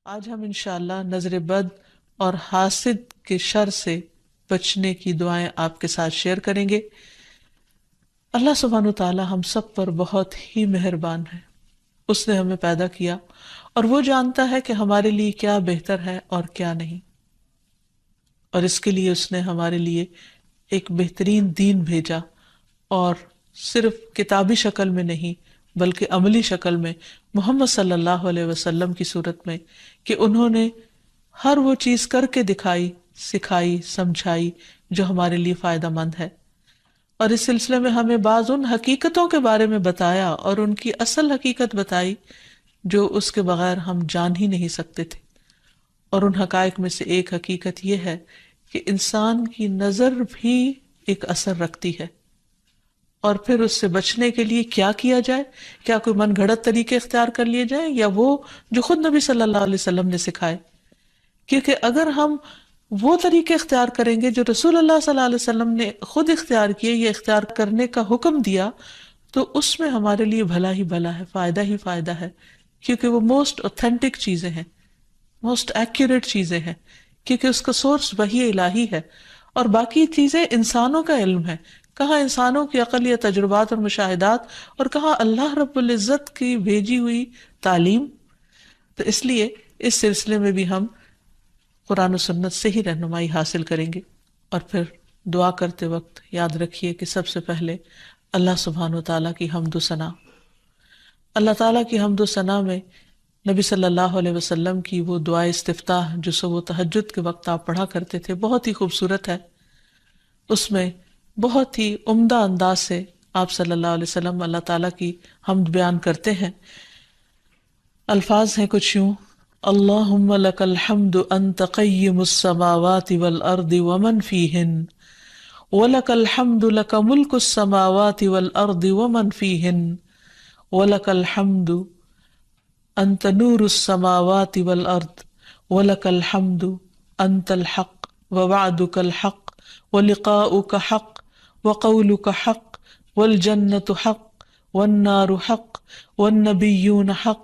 آج ہم انشاءاللہ نظر بد اور حاسد کے شر سے بچنے کی دعائیں آپ کے ساتھ شیئر کریں گے۔ اللہ سبحانہ و تعالی ہم سب پر بہت ہی مہربان ہے۔ اس نے ہمیں پیدا کیا اور وہ جانتا ہے کہ ہمارے لیے کیا بہتر ہے اور کیا نہیں، اور اس کے لیے اس نے ہمارے لیے ایک بہترین دین بھیجا، اور صرف کتابی شکل میں نہیں بلکہ عملی شکل میں محمد صلی اللہ علیہ وسلم کی صورت میں، کہ انہوں نے ہر وہ چیز کر کے دکھائی، سکھائی، سمجھائی جو ہمارے لیے فائدہ مند ہے، اور اس سلسلے میں ہمیں بعض ان حقیقتوں کے بارے میں بتایا اور ان کی اصل حقیقت بتائی جو اس کے بغیر ہم جان ہی نہیں سکتے تھے۔ اور ان حقائق میں سے ایک حقیقت یہ ہے کہ انسان کی نظر بھی ایک اثر رکھتی ہے، اور پھر اس سے بچنے کے لیے کیا کیا جائے، کیا کوئی من گھڑت طریقے اختیار کر لیے جائیں یا وہ جو خود نبی صلی اللہ علیہ وسلم نے سکھائے؟ کیونکہ اگر ہم وہ طریقے اختیار کریں گے جو رسول اللہ صلی اللہ علیہ وسلم نے خود اختیار کیے یا اختیار کرنے کا حکم دیا، تو اس میں ہمارے لیے بھلا ہی بھلا ہے، فائدہ ہی فائدہ ہے، کیونکہ وہ موسٹ اوتھینٹک چیزیں ہیں، موسٹ ایکوریٹ چیزیں ہیں، کیونکہ اس کا سورس وحی الہی ہے، اور باقی چیزیں انسانوں کا علم ہے، کہاں انسانوں کی عقل یا تجربات اور مشاہدات، اور کہاں اللہ رب العزت کی بھیجی ہوئی تعلیم۔ تو اس لیے اس سلسلے میں بھی ہم قرآن و سنت سے ہی رہنمائی حاصل کریں گے۔ اور پھر دعا کرتے وقت یاد رکھیے کہ سب سے پہلے اللہ سبحانہ و تعالیٰ کی حمد و ثنا، اللہ تعالیٰ کی حمد و ثنا میں نبی صلی اللہ علیہ وسلم کی وہ دعائے استفتاح جو صبح و تہجد کے وقت آپ پڑھا کرتے تھے بہت ہی خوبصورت ہے۔ اس میں بہت ہی عمدہ انداز سے آپ صلی اللہ علیہ وسلم اللہ تعالیٰ کی حمد بیان کرتے ہیں۔ الفاظ ہیں کچھ یوں: اللہم لک الحمد انت قیم السماوات والارض ومن فیہن، ولک الحمد لک ملک السماوات والارض ومن فیہن، ولک الحمد انت نور السماوات والارض، ولک الحمد انت الحق ووعدک الحق ولقاؤک حق وقولک حق والجنة حق والنار حق والنبیون حق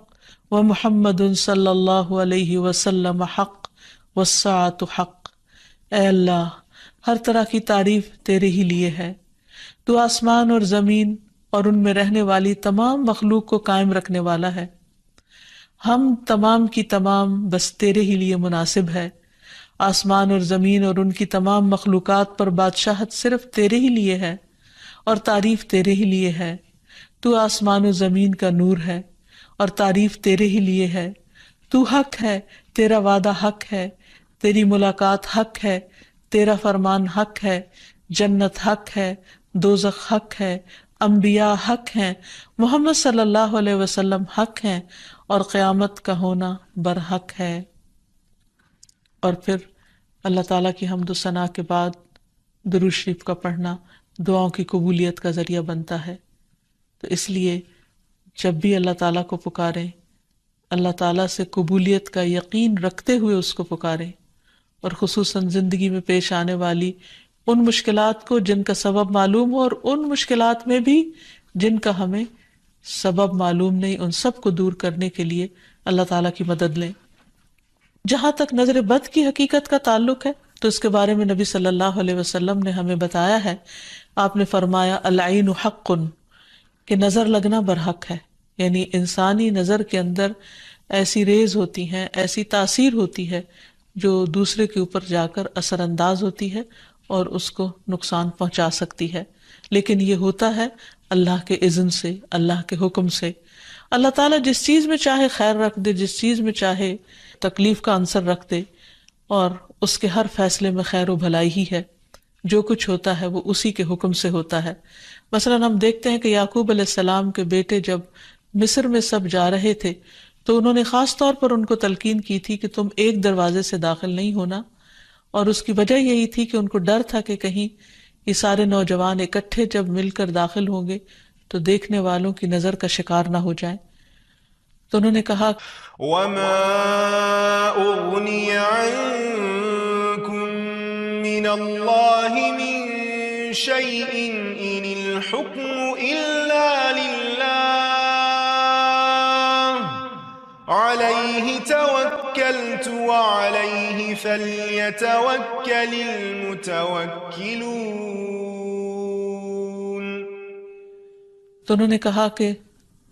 ومحمد صلی اللہ علیہ وسلم حق والساعة حق۔ اے اللہ، ہر طرح کی تعریف تیرے ہی لیے ہے، تو آسمان اور زمین اور ان میں رہنے والی تمام مخلوق کو قائم رکھنے والا ہے، ہم تمام کی تمام بس تیرے ہی لیے مناسب ہے، آسمان اور زمین اور ان کی تمام مخلوقات پر بادشاہت صرف تیرے ہی لیے ہے اور تعریف تیرے ہی لیے ہے، تو آسمان و زمین کا نور ہے اور تعریف تیرے ہی لیے ہے، تو حق ہے، تیرا وعدہ حق ہے، تیری ملاقات حق ہے، تیرا فرمان حق ہے، جنت حق ہے، دوزخ حق ہے، انبیاء حق ہیں، محمد صلی اللہ علیہ وسلم حق ہیں، اور قیامت کا ہونا برحق ہے۔ اور پھر اللہ تعالیٰ کی حمد و ثنا کے بعد درود شریف کا پڑھنا دعاؤں کی قبولیت کا ذریعہ بنتا ہے۔ تو اس لیے جب بھی اللہ تعالیٰ کو پکاریں، اللہ تعالیٰ سے قبولیت کا یقین رکھتے ہوئے اس کو پکاریں، اور خصوصاً زندگی میں پیش آنے والی ان مشکلات کو جن کا سبب معلوم ہو، اور ان مشکلات میں بھی جن کا ہمیں سبب معلوم نہیں، ان سب کو دور کرنے کے لیے اللہ تعالیٰ کی مدد لیں۔ جہاں تک نظر بد کی حقیقت کا تعلق ہے تو اس کے بارے میں نبی صلی اللہ علیہ وسلم نے ہمیں بتایا ہے۔ آپ نے فرمایا العین حق، کہ نظر لگنا برحق ہے، یعنی انسانی نظر کے اندر ایسی ریز ہوتی ہیں، ایسی تاثیر ہوتی ہے جو دوسرے کے اوپر جا کر اثر انداز ہوتی ہے اور اس کو نقصان پہنچا سکتی ہے، لیکن یہ ہوتا ہے اللہ کے اذن سے، اللہ کے حکم سے۔ اللہ تعالیٰ جس چیز میں چاہے خیر رکھ دے، جس چیز میں چاہے تکلیف کا عنصر رکھ دے، اور اس کے ہر فیصلے میں خیر و بھلائی ہی ہے۔ جو کچھ ہوتا ہے وہ اسی کے حکم سے ہوتا ہے۔ مثلا ہم دیکھتے ہیں کہ یعقوب علیہ السلام کے بیٹے جب مصر میں سب جا رہے تھے تو انہوں نے خاص طور پر ان کو تلقین کی تھی کہ تم ایک دروازے سے داخل نہیں ہونا، اور اس کی وجہ یہی تھی کہ ان کو ڈر تھا کہ کہیں یہ سارے نوجوان اکٹھے جب مل کر داخل ہوں گے تو دیکھنے والوں کی نظر کا شکار نہ ہو جائیں۔ تو انہوں نے کہا وَمَا أُغْنِيَ عَنكُم مِّنَ اللَّهِ مِن شَيْءٍ إِنِ الْحُكْمُ إِلَّا لِلَّهِ عَلَيْهِ تَوَكَّلْتُ توكلت وعليه فليتوكل المتوكلون. تو انہوں نے کہا کہ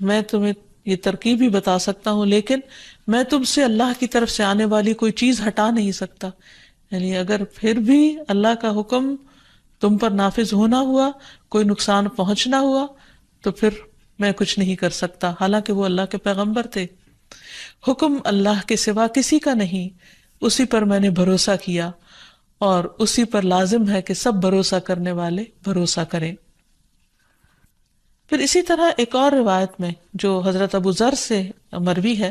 میں تمہیں یہ ترکیب ہی بتا سکتا ہوں، لیکن میں تم سے اللہ کی طرف سے آنے والی کوئی چیز ہٹا نہیں سکتا. یعنی اگر پھر بھی اللہ کا حکم تم پر نافذ ہونا ہوا، کوئی نقصان پہنچنا ہوا، تو پھر میں کچھ نہیں کر سکتا، حالانکہ وہ اللہ کے پیغمبر تھے. حکم اللہ کے سوا کسی کا نہیں، اسی پر میں نے بھروسہ کیا اور اسی پر لازم ہے کہ سب بھروسہ کرنے والے بھروسہ کریں. پھر اسی طرح ایک اور روایت میں جو حضرت ابو ذر سے مروی ہے،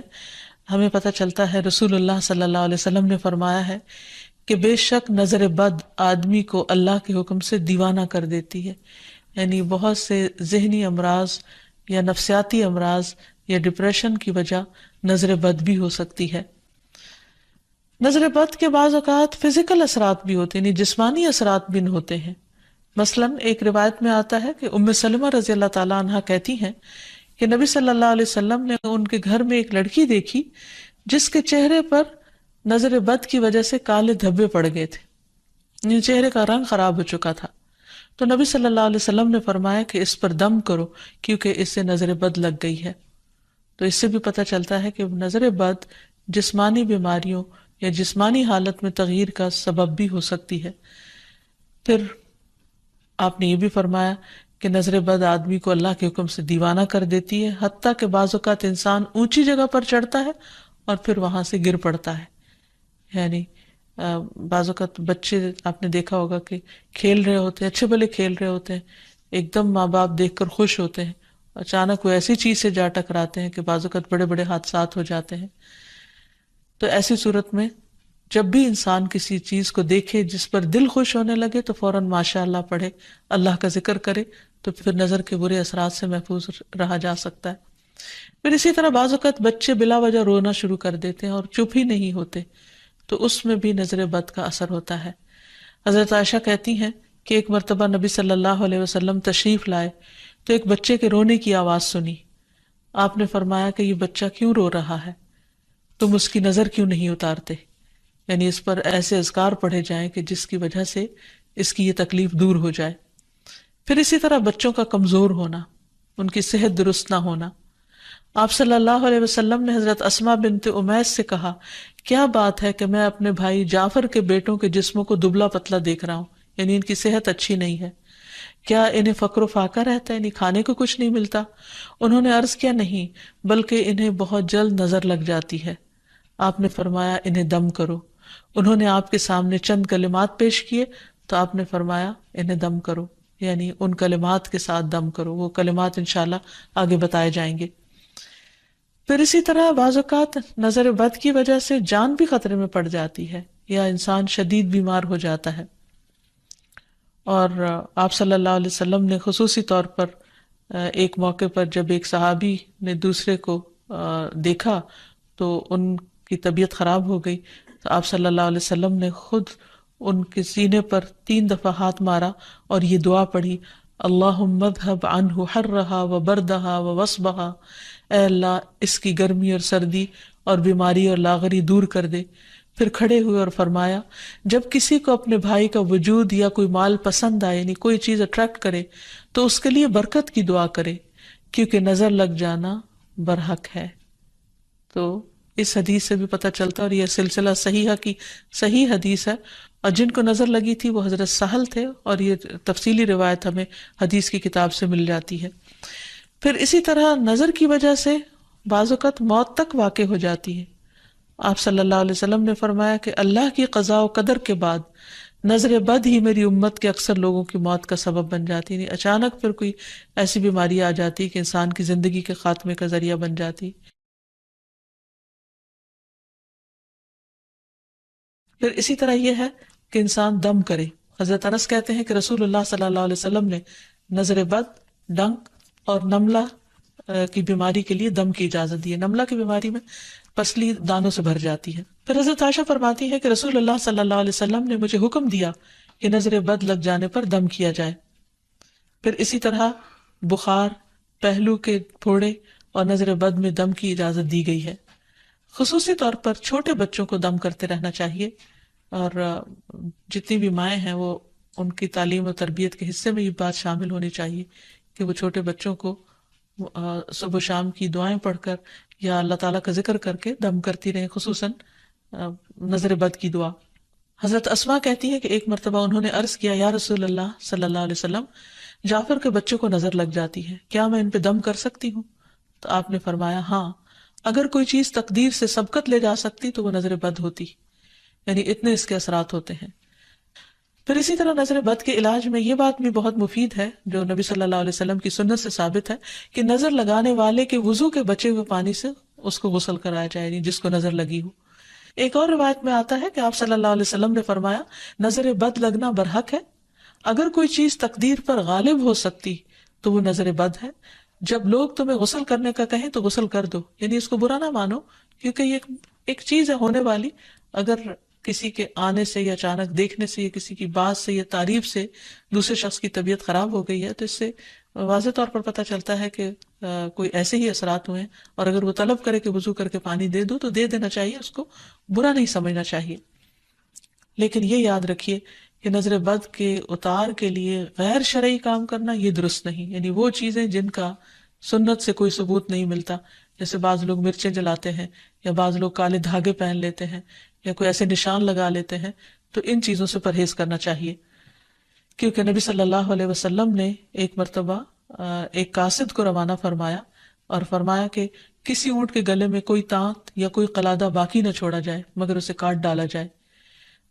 ہمیں پتہ چلتا ہے رسول اللہ صلی اللہ علیہ وسلم نے فرمایا ہے کہ بے شک نظر بد آدمی کو اللہ کے حکم سے دیوانہ کر دیتی ہے. یعنی بہت سے ذہنی امراض یا نفسیاتی امراض یا ڈپریشن کی وجہ نظر بد بھی ہو سکتی ہے. نظر بد کے بعض اوقات فزیکل اثرات بھی ہوتے ہیں، یعنی جسمانی اثرات بھی ہوتے ہیں. مثلا ایک روایت میں آتا ہے کہ ام سلمہ رضی اللہ تعالیٰ عنہا کہتی ہیں کہ نبی صلی اللہ علیہ وسلم نے ان کے گھر میں ایک لڑکی دیکھی جس کے چہرے پر نظر بد کی وجہ سے کالے دھبے پڑ گئے تھے، یعنی چہرے کا رنگ خراب ہو چکا تھا. تو نبی صلی اللہ علیہ وسلم نے فرمایا کہ اس پر دم کرو کیونکہ اس سے نظر بد لگ گئی ہے. تو اس سے بھی پتہ چلتا ہے کہ نظر بد جسمانی بیماریوں یا جسمانی حالت میں تغییر کا سبب بھی ہو سکتی ہے. پھر آپ نے یہ بھی فرمایا کہ نظر بد آدمی کو اللہ کے حکم سے دیوانہ کر دیتی ہے، حتیٰ کہ بعض اوقات انسان اونچی جگہ پر چڑھتا ہے اور پھر وہاں سے گر پڑتا ہے. یعنی بعض اوقات بچے آپ نے دیکھا ہوگا کہ کھیل رہے ہوتے ہیں، اچھے بھلے کھیل رہے ہوتے ہیں، ایک دم ماں باپ دیکھ کر خوش ہوتے ہیں، اچانک وہ ایسی چیز سے جا ٹکراتے ہیں کہ بعض اوقات بڑے بڑے حادثات ہو جاتے ہیں. تو ایسی صورت میں جب بھی انسان کسی چیز کو دیکھے جس پر دل خوش ہونے لگے تو فوراً ماشاء اللہ پڑھے، اللہ کا ذکر کرے، تو پھر نظر کے برے اثرات سے محفوظ رہا جا سکتا ہے. پھر اسی طرح بعض اوقات بچے بلا وجہ رونا شروع کر دیتے ہیں اور چپ ہی نہیں ہوتے، تو اس میں بھی نظر بد کا اثر ہوتا ہے. حضرت عائشہ کہتی ہیں کہ ایک مرتبہ نبی صلی اللہ علیہ وسلم تشریف لائے تو ایک بچے کے رونے کی آواز سنی. آپ نے فرمایا کہ یہ بچہ کیوں رو رہا ہے، تم اس کی نظر کیوں نہیں اتارتے؟ یعنی اس پر ایسے اذکار پڑھے جائیں کہ جس کی وجہ سے اس کی یہ تکلیف دور ہو جائے. پھر اسی طرح بچوں کا کمزور ہونا، ان کی صحت درست نہ ہونا. آپ صلی اللہ علیہ وسلم نے حضرت اسماء بنت امیس سے کہا، کیا بات ہے کہ میں اپنے بھائی جعفر کے بیٹوں کے جسموں کو دبلا پتلا دیکھ رہا ہوں، یعنی ان کی صحت اچھی نہیں ہے، کیا انہیں فقر و فاقہ رہتا ہے، یعنی کھانے کو کچھ نہیں ملتا؟ انہوں نے عرض کیا، نہیں، بلکہ انہیں بہت جلد نظر لگ جاتی ہے. آپ نے فرمایا انہیں دم کرو. انہوں نے آپ کے سامنے چند کلمات پیش کیے تو آپ نے فرمایا انہیں دم کرو، یعنی ان کلمات کے ساتھ دم کرو. وہ کلمات انشاءاللہ آگے بتائے جائیں گے. پھر اسی طرح بعض اوقات نظر بد کی وجہ سے جان بھی خطرے میں پڑ جاتی ہے یا انسان شدید بیمار ہو جاتا ہے. اور آپ صلی اللہ علیہ وسلم نے خصوصی طور پر ایک موقع پر جب ایک صحابی نے دوسرے کو دیکھا تو ان کی طبیعت خراب ہو گئی، تو آپ صلی اللہ علیہ وسلم نے خود ان کے سینے پر 3 دفعہ ہاتھ مارا اور یہ دعا پڑھی، اللہم اذھب عنہ حرہا وبردہا ووصبہا، اے اللہ اس کی گرمی اور سردی اور بیماری اور لاغری دور کر دے. پھر کھڑے ہوئے اور فرمایا، جب کسی کو اپنے بھائی کا وجود یا کوئی مال پسند آئے، یعنی کوئی چیز اٹریکٹ کرے، تو اس کے لیے برکت کی دعا کرے، کیونکہ نظر لگ جانا برحق ہے. تو اس حدیث سے بھی پتہ چلتا، اور یہ سلسلہ صحیحہ کی صحیح حدیث ہے، اور جن کو نظر لگی تھی وہ حضرت سہل تھے، اور یہ تفصیلی روایت ہمیں حدیث کی کتاب سے مل جاتی ہے. پھر اسی طرح نظر کی وجہ سے بعض اوقات موت تک واقع ہو جاتی ہے. آپ صلی اللہ علیہ وسلم نے فرمایا کہ اللہ کی قضاء و قدر کے بعد نظر بد ہی میری امت کے اکثر لوگوں کی موت کا سبب بن جاتی ہے. اچانک پھر کوئی ایسی بیماری آ جاتی کہ انسان کی زندگی کے خاتمے کا ذریعہ بن جاتی. پھر اسی طرح یہ ہے کہ انسان دم کرے. حضرت انس کہتے ہیں کہ رسول اللہ صلی اللہ علیہ وسلم نے نظر بد، ڈنک اور نملہ کی بیماری کے لیے دم کی اجازت دی ہے. نملہ کی بیماری میں پسلی دانوں سے بھر جاتی ہے. پھر حضرت عائشہ فرماتی ہے کہ رسول اللہ صلی اللہ علیہ وسلم نے مجھے حکم دیا کہ نظر بد لگ جانے پر دم کیا جائے. پھر اسی طرح بخار، پہلو کے پھوڑے اور نظر بد میں دم کی اجازت دی گئی ہے. خصوصی طور پر چھوٹے بچوں کو دم کرتے رہنا چاہیے، اور جتنی بھی مائیں ہیں وہ ان کی تعلیم و تربیت کے حصے میں یہ بات شامل ہونی چاہیے کہ وہ چھوٹے بچوں کو صبح و شام کی دعائیں پڑھ کر یا اللہ تعالیٰ کا ذکر کر کے دم کرتی رہیں، خصوصاً نظر بد کی دعا۔ حضرت اسما کہتی ہے کہ ایک مرتبہ انہوں نے عرض کیا، یا رسول اللہ صلی اللہ علیہ وسلم، جعفر کے بچوں کو نظر لگ جاتی ہے، کیا میں ان پہ دم کر سکتی ہوں؟ تو آپ نے فرمایا ہاں، اگر کوئی چیز تقدیر سے سبقت لے جا سکتی تو وہ نظر بد ہوتی، یعنی اتنے اس کے اثرات ہوتے ہیں۔ پھر اسی طرح نظر بد کے علاج میں یہ بات بھی بہت مفید ہے جو نبی صلی اللہ علیہ وسلم کی سنت سے ثابت ہے کہ نظر لگانے والے کے وضو کے بچے ہوئے پانی سے اس کو غسل کرایا جائے، یعنی جس کو نظر لگی ہو۔ ایک اور روایت میں آتا ہے کہ آپ صلی اللہ علیہ وسلم نے فرمایا، نظر بد لگنا برحق ہے، اگر کوئی چیز تقدیر پر غالب ہو سکتی تو وہ نظر بد ہے، جب لوگ تمہیں غسل کرنے کا کہیں تو غسل کر دو، یعنی اس کو برا نہ مانو، کیونکہ یہ ایک چیز ہے ہونے والی۔ اگر کسی کے آنے سے یا اچانک دیکھنے سے یا کسی کی بات سے یا تعریف سے دوسرے شخص کی طبیعت خراب ہو گئی ہے تو اس سے واضح طور پر پتہ چلتا ہے کہ کوئی ایسے ہی اثرات ہوئے ہیں، اور اگر وہ طلب کرے کہ وضو کر کے پانی دے دو تو دے دینا چاہیے، اس کو برا نہیں سمجھنا چاہیے۔ لیکن یہ یاد رکھیے کہ نظر بد کے اتار کے لیے غیر شرعی کام کرنا یہ درست نہیں، یعنی وہ چیزیں جن کا سنت سے کوئی ثبوت نہیں ملتا، جیسے بعض لوگ مرچیں جلاتے ہیں یا بعض لوگ کالے دھاگے پہن لیتے ہیں یا کوئی ایسے نشان لگا لیتے ہیں، تو ان چیزوں سے پرہیز کرنا چاہیے، کیونکہ نبی صلی اللہ علیہ وسلم نے ایک مرتبہ ایک قاصد کو روانہ فرمایا اور فرمایا کہ کسی اونٹ کے گلے میں کوئی تانت یا کوئی قلادہ باقی نہ چھوڑا جائے مگر اسے کاٹ ڈالا جائے۔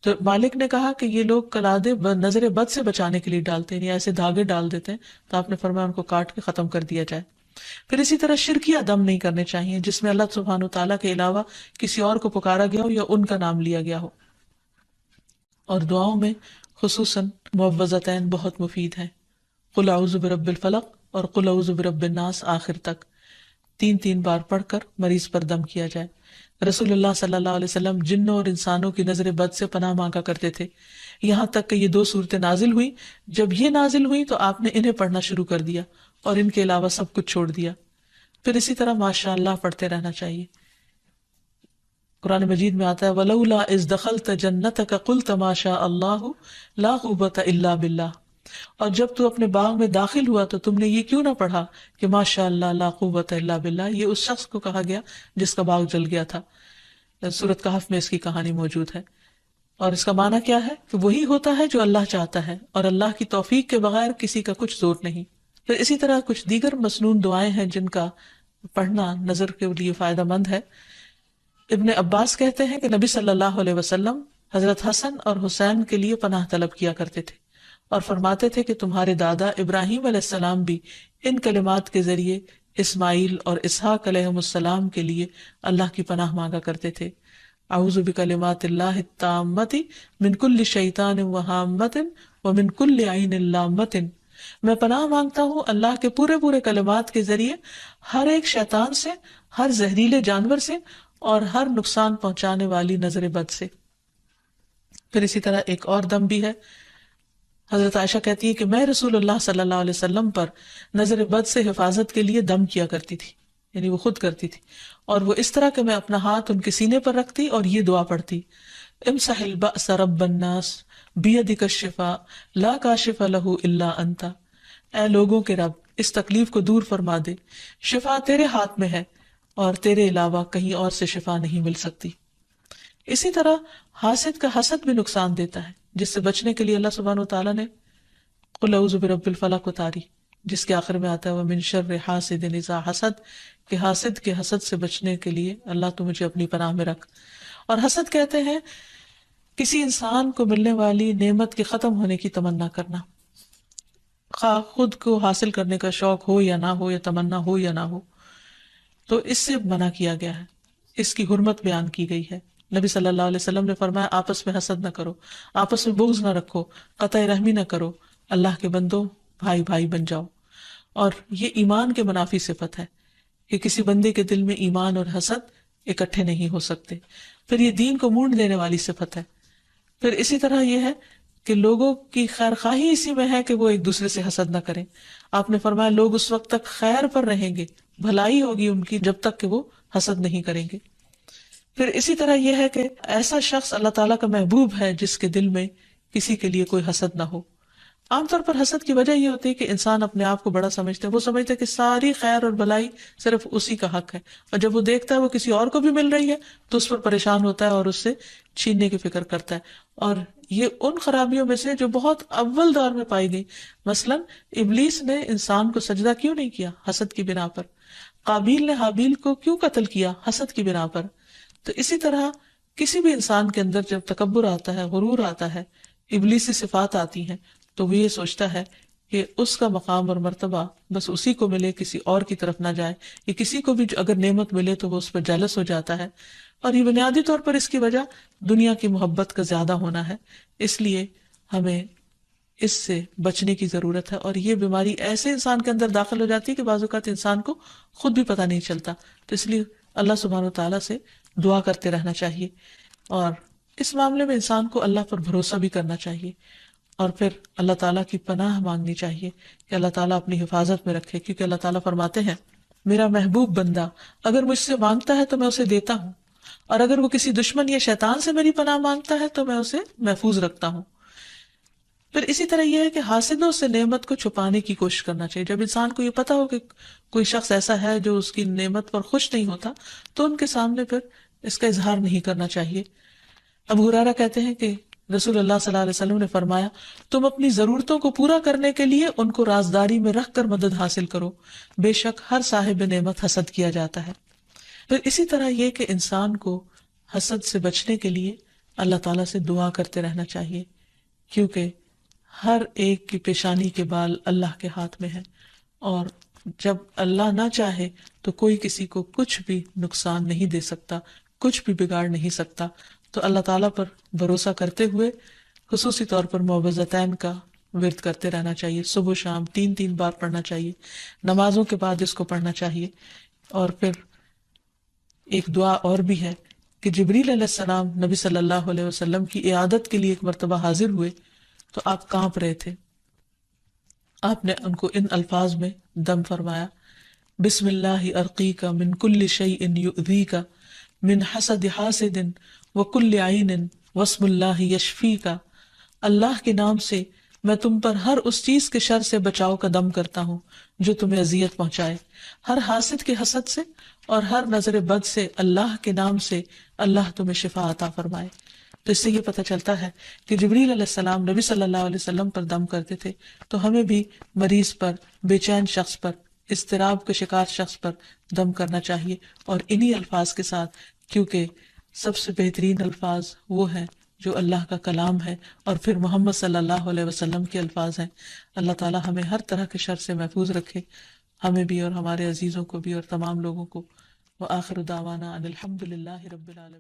تو مالک نے کہا کہ یہ لوگ قلادے نظر بد سے بچانے کے لیے ڈالتے ہیں یا ایسے دھاگے ڈال دیتے ہیں، تو آپ نے فرمایا ان کو کاٹ کے ختم کر دیا جائے۔ پھر اسی طرح شرکیہ دم نہیں کرنے چاہیے جس میں اللہ سبحانہ تعالیٰ کے علاوہ کسی اور کو پکارا گیا ہو یا ان کا نام لیا گیا ہو۔ اور دعاؤں میں خصوصاً معوذتین بہت مفید ہیں، قل اعوذ برب الفلق اور قل اعوذ برب الناس آخر تک 3 بار پڑھ کر مریض پر دم کیا جائے۔ رسول اللہ صلی اللہ علیہ وسلم جنوں اور انسانوں کی نظر بد سے پناہ مانگا کرتے تھے، یہاں تک کہ یہ 2 صورتیں نازل ہوئی۔ جب یہ نازل ہوئی تو آپ نے انہیں پڑھنا شروع کر دیا اور ان کے علاوہ سب کچھ چھوڑ دیا۔ پھر اسی طرح ماشاء اللہ پڑھتے رہنا چاہیے۔ قرآن مجید میں آتا ہے وَلَوْلَا إِذْ دَخَلْتَ جَنَّتَكَ قُلْتَ مَا شَاءَ اللَّهُ لَا قُوَّةَ إِلَّا بِاللَّهِ، اور جب تو اپنے باغ میں داخل ہوا تو تم نے یہ کیوں نہ پڑھا کہ ماشاء اللہ لا قوت الا باللہ۔ یہ اس شخص کو کہا گیا جس کا باغ جل گیا تھا، سورۃ کہف میں اس کی کہانی موجود ہے، اور اس کا معنی کیا ہے کہ وہی ہوتا ہے جو اللہ چاہتا ہے، اور اللہ کی توفیق کے بغیر کسی کا کچھ زور نہیں۔ پھر اسی طرح کچھ دیگر مسنون دعائیں ہیں جن کا پڑھنا نظر کے لیے فائدہ مند ہے۔ ابن عباس کہتے ہیں کہ نبی صلی اللہ علیہ وسلم حضرت حسن اور حسین کے لیے پناہ طلب کیا کرتے تھے اور فرماتے تھے کہ تمہارے دادا ابراہیم علیہ السلام بھی ان کلمات کے ذریعے اسماعیل اور اسحاق علیہم السلام کے لیے اللہ کی پناہ مانگا کرتے تھے۔ اعوذ بکلمات اللہ التامۃ من کل شیطان وہامۃ ومن کل عین لامۃ، میں پناہ مانگتا ہوں اللہ کے پورے کلمات کے ذریعے ہر ایک شیطان سے، ہر زہریلے جانور سے اور ہر نقصان پہنچانے والی نظر بد سے۔ پھر اسی طرح ایک اور دم بھی ہے۔ حضرت عائشہ کہتی ہے کہ میں رسول اللہ صلی اللہ علیہ وسلم پر نظر بد سے حفاظت کے لیے دم کیا کرتی تھی، یعنی وہ خود کرتی تھی، اور وہ اس طرح کہ میں اپنا ہاتھ ان کے سینے پر رکھتی اور یہ دعا پڑھتی، امسح البأس رب الناس بیدک الشفاء لا کاشف لہ الا انت، اے لوگوں کے رب اس تکلیف کو دور فرما دے، شفا تیرے ہاتھ میں ہے اور تیرے علاوہ کہیں اور سے شفا نہیں مل سکتی۔ اسی طرح حاسد کا حسد بھی نقصان دیتا ہے، جس سے بچنے کے لیے اللہ سبحانہ وتعالیٰ نے قل اعوذ برب الفلق اتاری، جس کے آخر میں آتا ہے ومن شر حاسد اذا حسد، کہ حاسد کے حسد سے بچنے کے لیے اللہ تو مجھے اپنی پناہ میں رکھ۔ اور حسد کہتے ہیں کسی انسان کو ملنے والی نعمت کے ختم ہونے کی تمنا کرنا، خواہ خود کو حاصل کرنے کا شوق ہو یا نہ ہو، یا تمنا ہو یا نہ ہو، تو اس سے منع کیا گیا ہے، اس کی حرمت بیان کی گئی ہے۔ نبی صلی اللہ علیہ وسلم نے فرمایا آپس میں حسد نہ کرو، آپس میں بغض نہ رکھو، قطع رحمی نہ کرو، اللہ کے بندو بھائی بھائی بن جاؤ۔ اور یہ ایمان کے منافی صفت ہے کہ کسی بندے کے دل میں ایمان اور حسد اکٹھے نہیں ہو سکتے۔ پھر یہ دین کو مونڈ دینے والی صفت ہے۔ پھر اسی طرح یہ ہے کہ لوگوں کی خیر خواہی اسی میں ہے کہ وہ ایک دوسرے سے حسد نہ کریں۔ آپ نے فرمایا لوگ اس وقت تک خیر پر رہیں گے، بھلائی ہوگی ان کی، جب تک کہ وہ حسد نہیں کریں گے۔ پھر اسی طرح یہ ہے کہ ایسا شخص اللہ تعالیٰ کا محبوب ہے جس کے دل میں کسی کے لیے کوئی حسد نہ ہو. عام طور پر حسد کی وجہ یہ ہوتی ہے کہ انسان اپنے آپ کو بڑا سمجھتا ہے، وہ سمجھتا ہے کہ ساری خیر اور بلائی صرف اسی کا حق ہے، اور جب وہ دیکھتا ہے وہ کسی اور کو بھی مل رہی ہے تو اس پر پریشان ہوتا ہے اور اس سے چھیننے کی فکر کرتا ہے. اور یہ ان خرابیوں میں سے جو بہت اول دور میں پائی گئی. مثلا ابلیس نے انسان کو سجدہ کیوں نہیں کیا؟ حسد کی بنا پر. قابیل نے حابیل کو کیوں قتل کیا؟ حسد کی بنا پر. تو اسی طرح کسی بھی انسان کے اندر جب تکبر آتا ہے، غرور آتا ہے، ابلیسی صفات آتی ہیں، تو وہ یہ سوچتا ہے کہ اس کا مقام اور مرتبہ بس اسی کو ملے، کسی اور کی طرف نہ جائے. یا کسی کو بھی اگر نعمت ملے تو وہ اس پر جالس ہو جاتا ہے. اور یہ بنیادی طور پر اس کی وجہ دنیا کی محبت کا زیادہ ہونا ہے. اس لیے ہمیں اس سے بچنے کی ضرورت ہے. اور یہ بیماری ایسے انسان کے اندر داخل ہو جاتی ہے کہ بعض اوقات انسان کو خود بھی پتہ نہیں چلتا. تو اس لیے اللہ سبحانہ وتعالیٰ سے دعا کرتے رہنا چاہیے، اور اس معاملے میں انسان کو اللہ پر بھروسہ بھی کرنا چاہیے، اور پھر اللہ تعالیٰ کی پناہ مانگنی چاہیے کہ اللہ تعالیٰ اپنی حفاظت میں رکھے. کیونکہ اللہ تعالیٰ فرماتے ہیں میرا محبوب بندہ اگر مجھ سے مانگتا ہے تو میں اسے دیتا ہوں، اور اگر وہ کسی دشمن یا شیطان سے میری پناہ مانگتا ہے تو میں اسے محفوظ رکھتا ہوں. پھر اسی طرح یہ ہے کہ حاسدوں سے نعمت کو چھپانے کی کوشش کرنا چاہیے. جب انسان کو یہ پتا ہو کہ کوئی شخص ایسا ہے جو اس کی نعمت پر خوش نہیں ہوتا تو ان کے سامنے پھر اس کا اظہار نہیں کرنا چاہیے. ابو ہریرہ کہتے ہیں کہ رسول اللہ صلی اللہ علیہ وسلم نے فرمایا تم اپنی ضرورتوں کو پورا کرنے کے لیے ان کو رازداری میں رکھ کر مدد حاصل کرو، بے شک ہر صاحب نعمت حسد کیا جاتا ہے. پھر اسی طرح یہ کہ انسان کو حسد سے بچنے کے لیے اللہ تعالیٰ سے دعا کرتے رہنا چاہیے، کیونکہ ہر ایک کی پیشانی کے بال اللہ کے ہاتھ میں ہے، اور جب اللہ نہ چاہے تو کوئی کسی کو کچھ بھی نقصان نہیں دے سکتا، کچھ بھی بگاڑ نہیں سکتا. تو اللہ تعالیٰ پر بھروسہ کرتے ہوئے خصوصی طور پر معوذتین کا ورد کرتے رہنا چاہیے. صبح و شام 3 بار پڑھنا چاہیے، نمازوں کے بعد اس کو پڑھنا چاہیے. اور پھر ایک دعا اور بھی ہے کہ جبریل علیہ السلام نبی صلی اللہ علیہ وسلم کی عیادت کے لیے ایک مرتبہ حاضر ہوئے تو آپ کانپ رہے تھے. آپ نے ان کو ان الفاظ میں دم فرمایا، بسم اللہ ارقیک من کل شیء یؤذیک من حسد حاسد وکل عین واسم اللہ یشفیک. اللہ کے نام سے میں تم پر ہر اس چیز کے شر سے بچاؤ کا دم کرتا ہوں جو تمہیں اذیت پہنچائے، ہر حاسد کے حسد سے اور ہر نظر بد سے. اللہ کے نام سے اللہ تمہیں شفا عطا فرمائے. تو اس سے یہ پتہ چلتا ہے کہ جبریل علیہ السلام نبی صلی اللہ علیہ وسلم پر دم کرتے تھے. تو ہمیں بھی مریض پر، بے چین شخص پر، اضطراب کے شکار شخص پر دم کرنا چاہیے، اور انہی الفاظ کے ساتھ، کیونکہ سب سے بہترین الفاظ وہ ہیں جو اللہ کا کلام ہے اور پھر محمد صلی اللہ علیہ وسلم کے الفاظ ہیں. اللہ تعالی ہمیں ہر طرح کے شر سے محفوظ رکھے، ہمیں بھی اور ہمارے عزیزوں کو بھی اور تمام لوگوں کو. وآخر دعوانا ان الحمد للہ رب العالمین.